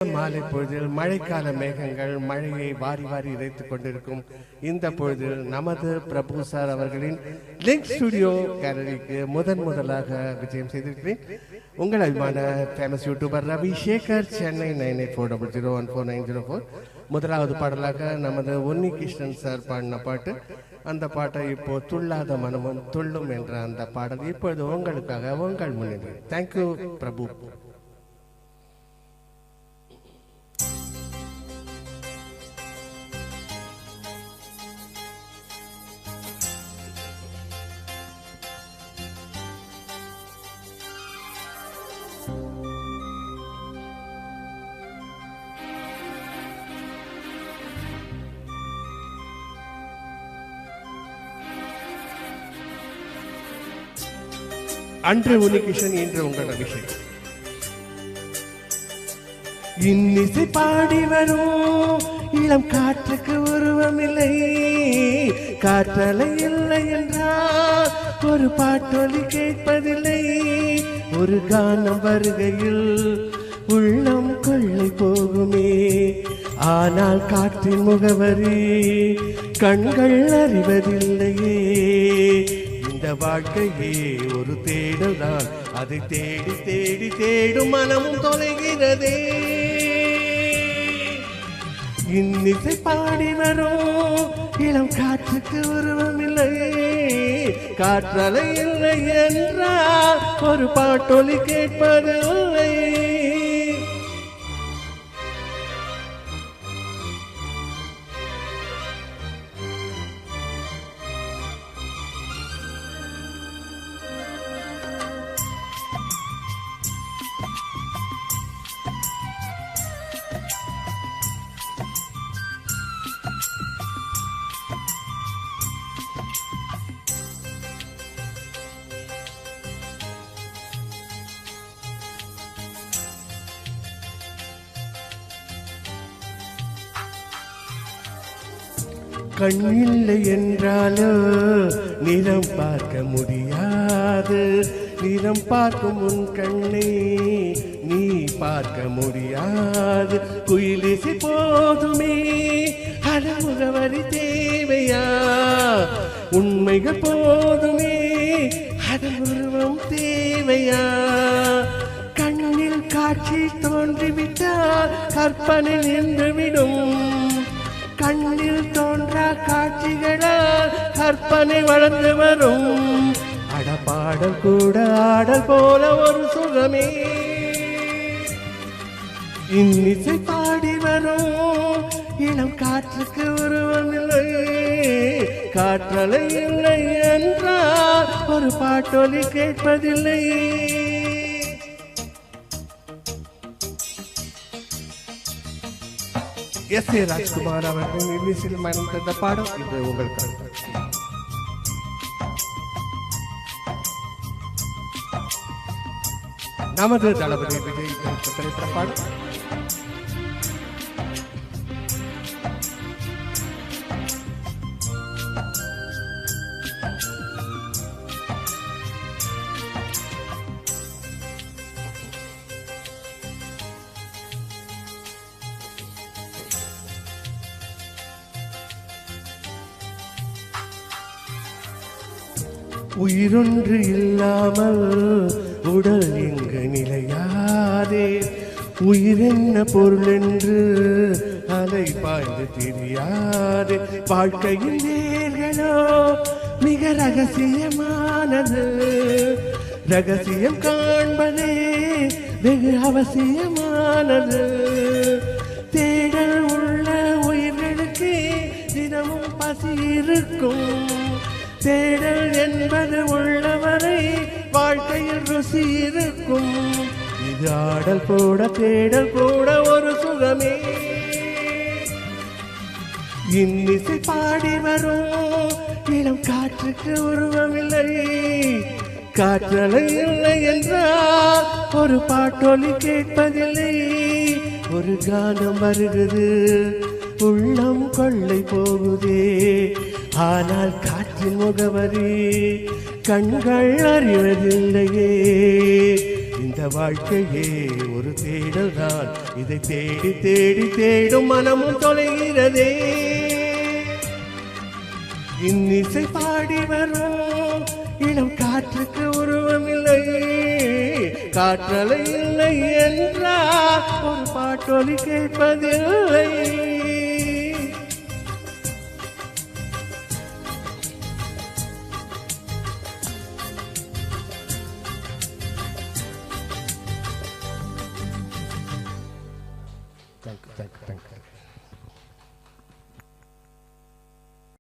மாலை பொழுதில் மழைக்கால மேகங்கள் மழையை வாரி வாரி இறைத்துக் கொண்டிருக்கும் இந்த பொழுதில் நமது பிரபு சார் அவர்களின் லிங்க் ஸ்டுடியோ கேலரிக்கு முதலாக விஜயம் செய்திருக்கிறேன். உங்கள் அபிமான ஃபேமஸ் யூடியூபர் ரவி சேகர், சென்னை 9840014904. முதலாவது பாடலாக நமது உன்னி கிருஷ்ணன் சார் பாடின பாட்டு. அந்த பாட்டை இப்போ துள்ளாத மனமும் துள்ளும் என்ற அந்த பாடல் இப்பொழுது உங்களுக்காக உங்கள் முன்னிலை. தேங்க்யூ பிரபு. அன்று உன்னிகிருஷ்ணன், இன்று உங்கள் அபிஷேக். இன்னிசை பாடி வரும் இளம் காற்றுக்கு உருவமில்லை, காற்றலை இல்லை என்றால் ஒரு பாட்டொலி கேட்பதில்லை. ஒரு கானம் வருகையில் உள்ளம் கொள்ளை போகுமே, ஆனால் காற்றின் முகவரி கண்கள் அறிவதில்லையே. இந்த வாழ்க்கையே ஒரு தேடல்தான், அதை தேடி தேடி தேடும் மனமும் தொலைகிறதே. இன்னிசை பாடி வரும் இளம் காற்றுக்கு உருவமில்லை, காற்றலை இல்லை என்றால் ஒரு பாட்டொலி கேட்பதில்லை. கண் இல்லை என்றாலோ நிறம் பார்க்க முடியாது, நிறம் பார்க்கும் உன் கண்ணை நீ பார்க்க முடியாது. குயிலிசை போதுமே, அடமுகவரி தேவையா? உண்மைகள் போதுமே, அடமுருவம் தேவையா? கண்ணில் காட்சி தோன்றிவிட்டால் கற்பனை நின்றுவிடும், கண்ணில் தோன்றா காட்சிகளால் கற்பனை வளர்ந்து வரும். அடப்பாடல் கூட ஆடல் போல ஒரு சுகமே. இன்னிசை பாடி வரும் இளம் காற்றுக்கு உருவமில்லை, காற்றலை இல்லை என்றால் ஒரு பாட்டொலி கேட்பதில்லை. எஸ் ஏ ராஜ்குமார் அவர்கள் இங்கிலீஷில் மனம் தந்த பாடம் இது உங்களுக்கு. நமது தளபதி விஜய் திரைப்பட பாடம். உயிரொன்று இல்லாமல் உடல் எங்கு நிலையாதே, உயிர் என்ன பொருள் என்று அலை பாய்ந்து தெரியாது. வாழ்க்கையில் நேர்களோ மிக ரகசியமானது, ரகசியம் காண்பதே வெகு அவசியமானது. தேடல் உள்ள உயிர்களுக்கு தினமும் பசி இருக்கும், தேடல் என்பது உள்ளவரை வாழ்க்கையில் ருசி இருக்கும். இது ஆடல் கூட தேடல் கூட ஒரு சுகமே. இன்னிசை பாடி வரும் இளம் காற்றுக்கு உருவமில்லை, காற்றலை இல்லை என்றால் ஒரு பாட்டொலி கேட்பதில்லை. ஒரு கானம் வருகிறது, உள்ளம் கொள்ளை போகுதே, ஆனால் காற்றின் முகவரி கண்கள் அறிவதில்லையே. இந்த வாழ்க்கையே ஒரு ஒரு தேடல் தான். இதை தேடி தேடி தேடும் மனமும் தொலைகிறதே. இன்னிசை பாடி வரும் இளம் காற்றுக்கு உருவமில்லை, காற்றலை இல்லை என்றால் ஒரு பாட்டொலி கேட்பதில்லை.